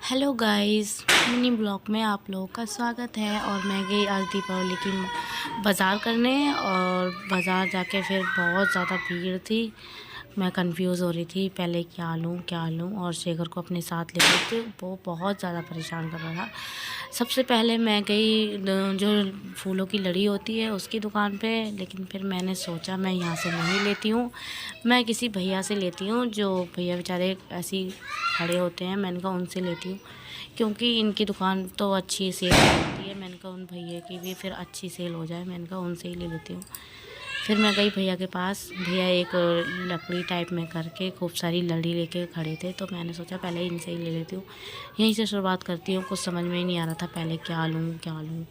Hello guys, mini blog में आप लोगों का स्वागत है। और मैं गई आज दीपावली की बाज़ार करने, और बाज़ार जाके फिर बहुत ज़्यादा भीड़ थी। मैं कंफ्यूज हो रही थी पहले क्या लूँ, और शेखर को अपने साथ ले गई थी। वो बहुत ज़्यादा परेशान कर रहा था। सबसे पहले मैं गई जो फूलों की लड़ी होती है उसकी दुकान पे, लेकिन फिर मैंने सोचा मैं यहाँ से नहीं लेती हूँ, मैं किसी भैया से लेती हूँ। जो भैया बेचारे ऐसी खड़े होते हैं, मैंने कहा उनसे लेती हूँ, क्योंकि इनकी दुकान तो अच्छी सेल होती है। मैंने कहा उन भैया की भी फिर अच्छी सेल हो जाए, मैंने कहा उनसे ही ले लेती हूँ। फिर मैं गई भैया के पास। भैया एक लकड़ी टाइप में करके खूब सारी लड़ी लेके खड़े थे, तो मैंने सोचा पहले इनसे ही ले लेती हूँ, यहीं से शुरुआत करती हूँ। कुछ समझ में ही नहीं आ रहा था पहले क्या लूँ।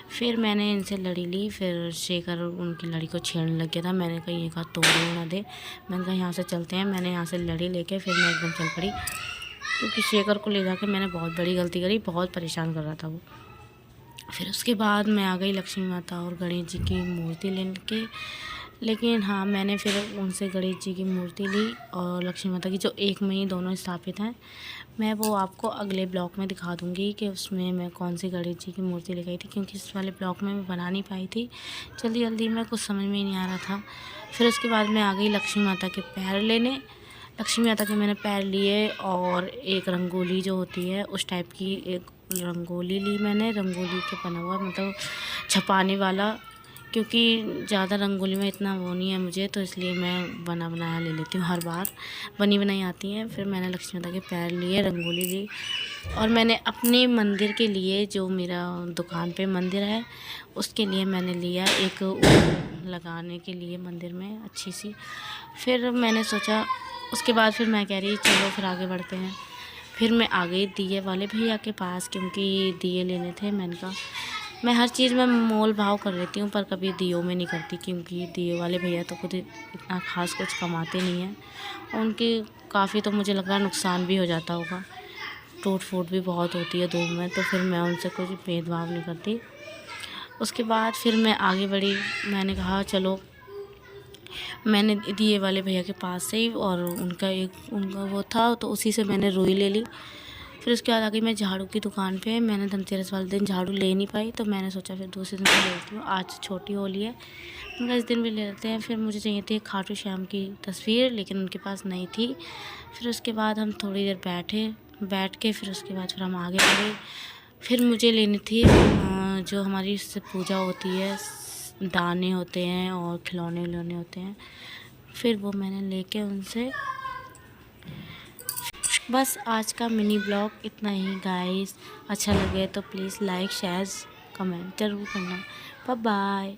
फिर मैंने इनसे लड़ी ली। फिर शेखर उनकी लड़ी को छेड़ने लग गया था। मैंने कहा ये कहा तोड़ ना दे, मैंने कहा यहाँ से चलते हैं। मैंने यहाँ से लड़ी लेके फिर मैं एकदम चल पड़ी, क्योंकि शेखर को ले जाके मैंने बहुत बड़ी गलती करी, बहुत परेशान कर रहा था वो। फिर उसके बाद मैं आ गई लक्ष्मी माता और गणेश जी की मूर्ति लेने के। लेकिन हाँ, मैंने फिर उनसे गणेश जी की मूर्ति ली और लक्ष्मी माता की, जो एक में ही दोनों स्थापित हैं। मैं वो आपको अगले ब्लॉग में दिखा दूँगी कि उसमें मैं कौन सी गणेश जी की मूर्ति ले गई थी, क्योंकि इस वाले ब्लॉग में मैं बना नहीं पाई थी जल्दी में, कुछ समझ में ही नहीं आ रहा था। फिर उसके बाद मैं आ गई लक्ष्मी माता के पैर लेने। लक्ष्मी माता के मैंने पैर लिए, और एक रंगोली जो होती है उस टाइप की एक रंगोली ली मैंने। रंगोली के बना हुआ, मतलब छपाने वाला, क्योंकि ज़्यादा रंगोली में इतना वो नहीं है मुझे, तो इसलिए मैं बना बनाया ले लेती हूँ हर बार, बनी बनाई आती हैं। फिर मैंने लक्ष्मी माता के पैर लिए, रंगोली ली, और मैंने अपने मंदिर के लिए, जो मेरा दुकान पे मंदिर है उसके लिए मैंने लिया एक लगाने के लिए मंदिर में अच्छी सी। फिर मैंने सोचा, उसके बाद फिर मैं कह रही चलो फिर आगे बढ़ते हैं। फिर मैं आ गई दिए वाले भैया के पास, क्योंकि दिए लेने थे। मैंने कहा मैं हर चीज़ में मोल भाव कर लेती हूँ, पर कभी दियों में नहीं करती, क्योंकि दिए वाले भैया तो खुद इतना ख़ास कुछ कमाते नहीं हैं। उनकी काफ़ी तो मुझे लग रहा है नुकसान भी हो जाता होगा, टूट फूट भी बहुत होती है धूप में, तो फिर मैं उनसे कुछ भेदभाव नहीं करती। उसके बाद फिर मैं आगे बढ़ी। मैंने कहा चलो, मैंने दिए वाले भैया के पास से ही, और उनका वो था तो उसी से मैंने रुई ले ली। फिर उसके बाद आ गई मैं झाड़ू की दुकान पे। मैंने धनतेरस वाले दिन झाड़ू ले नहीं पाई, तो मैंने सोचा फिर दूसरे दिन से ले लेती हूँ। आज छोटी होली है, मैंने इस दिन भी ले लेते हैं। फिर मुझे चाहिए थी खाटू श्याम की तस्वीर, लेकिन उनके पास नहीं थी। फिर उसके बाद हम थोड़ी देर बैठ के फिर उसके बाद फिर हम आगे बढ़े। फिर मुझे लेनी थी जो हमारी इससे पूजा होती है, दाने होते हैं और खिलौने विलौने होते हैं। फिर वो मैंने लेके उनसे। बस आज का मिनी ब्लॉग इतना ही गाइस। अच्छा लगे तो प्लीज़ लाइक शेयर कमेंट ज़रूर करना। Bye bye.